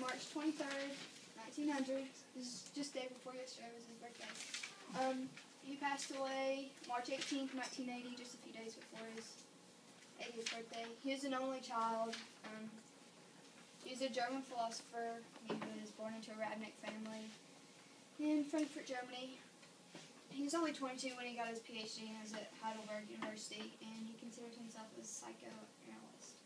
March 23rd, 1900. This is just the day before yesterday was his birthday. He passed away March 18th, 1980, just a few days before his 80th birthday. He was an only child. He was a German philosopher. He was born into a Radnick family in Frankfurt, Germany. He was only 22 when he got his PhD and was at Heidelberg University, and he considered himself a psychoanalyst.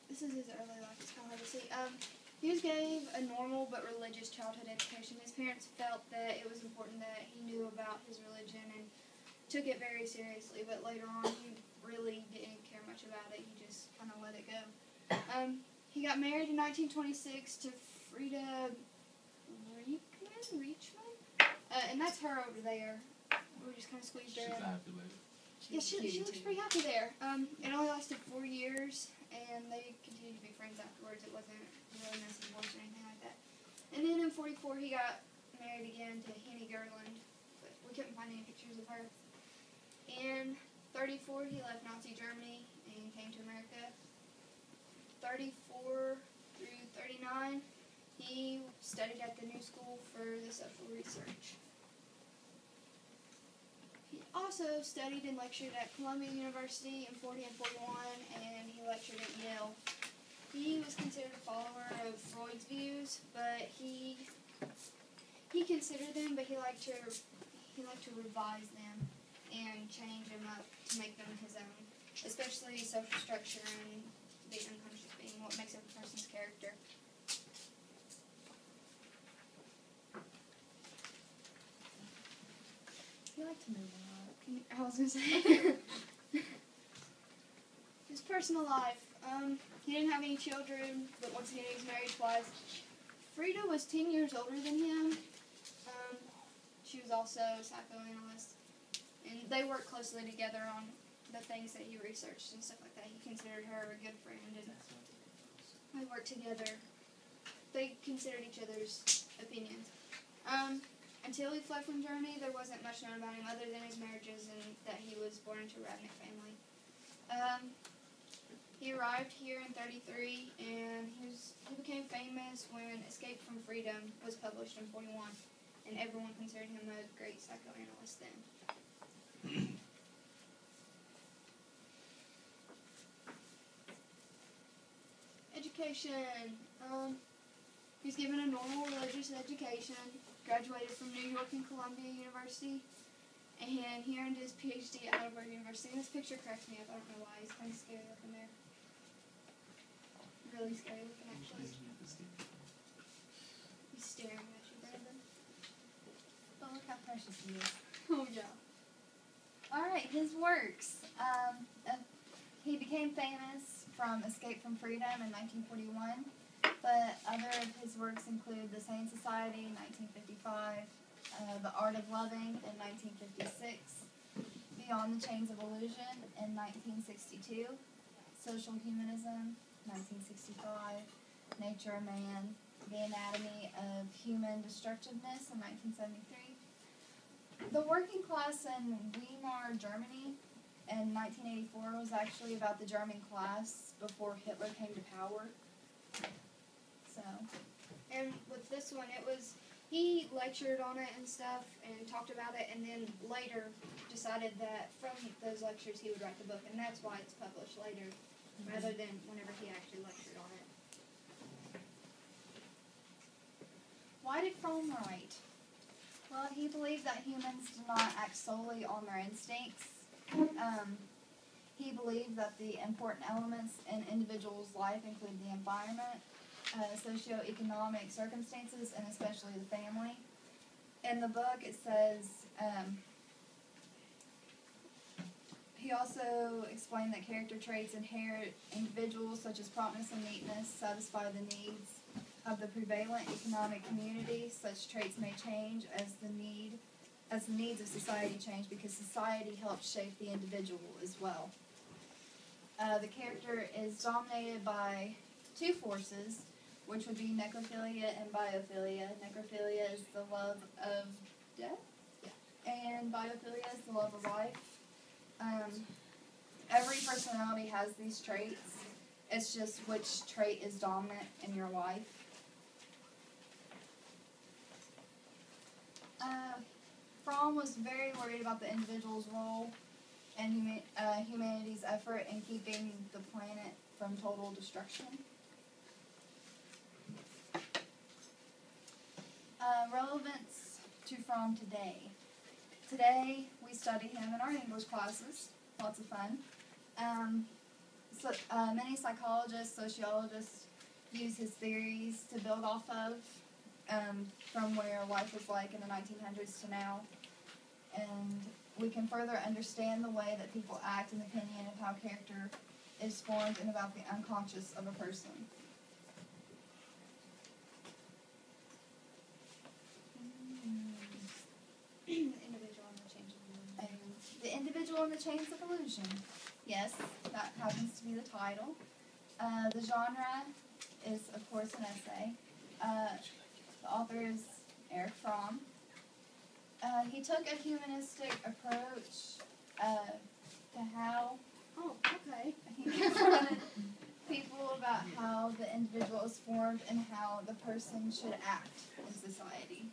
This is his early life. It's kind of hard to see. He gave a normal but religious childhood education. His parents felt that it was important that he knew about his religion and took it very seriously, but later on he really didn't care much about it. He just kind of let it go. He got married in 1926 to Frida Reachman? And that's her over there. We just kind of squeezed her in. She's happy later. Yeah, she looks pretty happy there. It only lasted 4 years, and they continued to be friends afterwards. It wasn't really messy divorce or anything like that. And then in 1944, he got married again to Henny Gerland, but we couldn't find any pictures of her. In 1934, he left Nazi Germany and came to America. 1934 through 1939, he studied at the New School for the Social Research. He also studied and lectured at Columbia University in 1940 and 1941, and he lectured at Yale. He was considered a follower of Freud's views, but he considered them, but he liked to revise them and change them up to make them his own, especially social structure and the unconscious being, what makes up a person's character. You like to move a lot. I was going to say. His personal life. He didn't have any children, but once again he was married twice. Frida was 10 years older than him. She was also a psychoanalyst. And they worked closely together on the things that he researched and stuff like that. He considered her a good friend, and they worked together. They considered each other's opinions. Until he fled from Germany, there wasn't much known about him other than his marriages and that he was born into a Radnick family. He arrived here in 1933, and he became famous when Escape from Freedom was published in 1941, and everyone considered him a great psychoanalyst then. Education. He was given a normal religious education, graduated from New York and Columbia University, and he earned his PhD at Heidelberg University. And this picture cracks me up. I don't know why. He's kind of scary looking there. Really scary looking, actually. He's staring at you, Brandon. But look how precious he is. Oh, yeah. Alright, his works. He became famous from Escape from Freedom in 1941, but other of his works include The Sane Society in 1955, The Art of Loving in 1956, Beyond the Chains of Illusion in 1962, Social Humanism 1965, Nature of Man, The Anatomy of Human Destructiveness in 1973. The working class in Weimar, Germany in 1984 was actually about the German class before Hitler came to power. So. And with this one, he lectured on it and stuff and talked about it, and then later decided that from those lectures he would write the book, and that's why it's published later, rather than whenever he actually lectured on it. Why did Fromm write? Well, he believed that humans do not act solely on their instincts. He believed that the important elements in an individual's life include the environment, socioeconomic circumstances, and especially the family. In the book, it says, he also explained that character traits inherit individuals such as promptness and neatness satisfy the needs of the prevalent economic community. Such traits may change as the needs of society change, because society helps shape the individual as well. The character is dominated by two forces, which would be necrophilia and biophilia. Necrophilia is the love of death, and biophilia is the love of life. every personality has these traits. It's just which trait is dominant in your life. Fromm was very worried about the individual's role and humanity's effort in keeping the planet from total destruction. Relevance to Fromm today. Today, we study him in our English classes. Lots of fun. Many psychologists, sociologists use his theories to build off of from where life was like in the 1900s to now. And we can further understand the way that people act and opinion of how character is formed and about the unconscious of a person. The individual and the chains of illusion. Yes, that happens to be the title. The genre is, of course, an essay. The author is Erich Fromm. He took a humanistic approach to how he confronted people about how the individual is formed and how the person should act in society.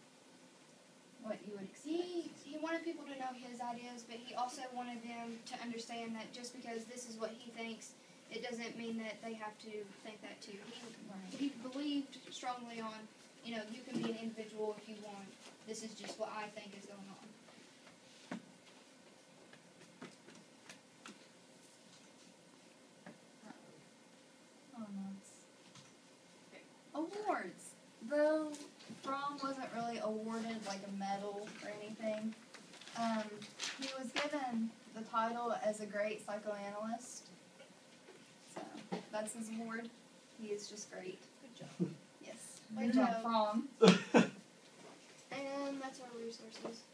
What you would expect. He wanted people to know his ideas, but he also wanted them to understand that just because this is what he thinks, it doesn't mean that they have to think that too. He believed strongly on, you can be an individual if you want. This is just what I think is going on. Awards. Though Fromm wasn't really awarded like a medal or anything, he was given the title as a great psychoanalyst. So that's his award. He is just great. Good job. Yes. Good Good job, job. Fromm. And that's our resources.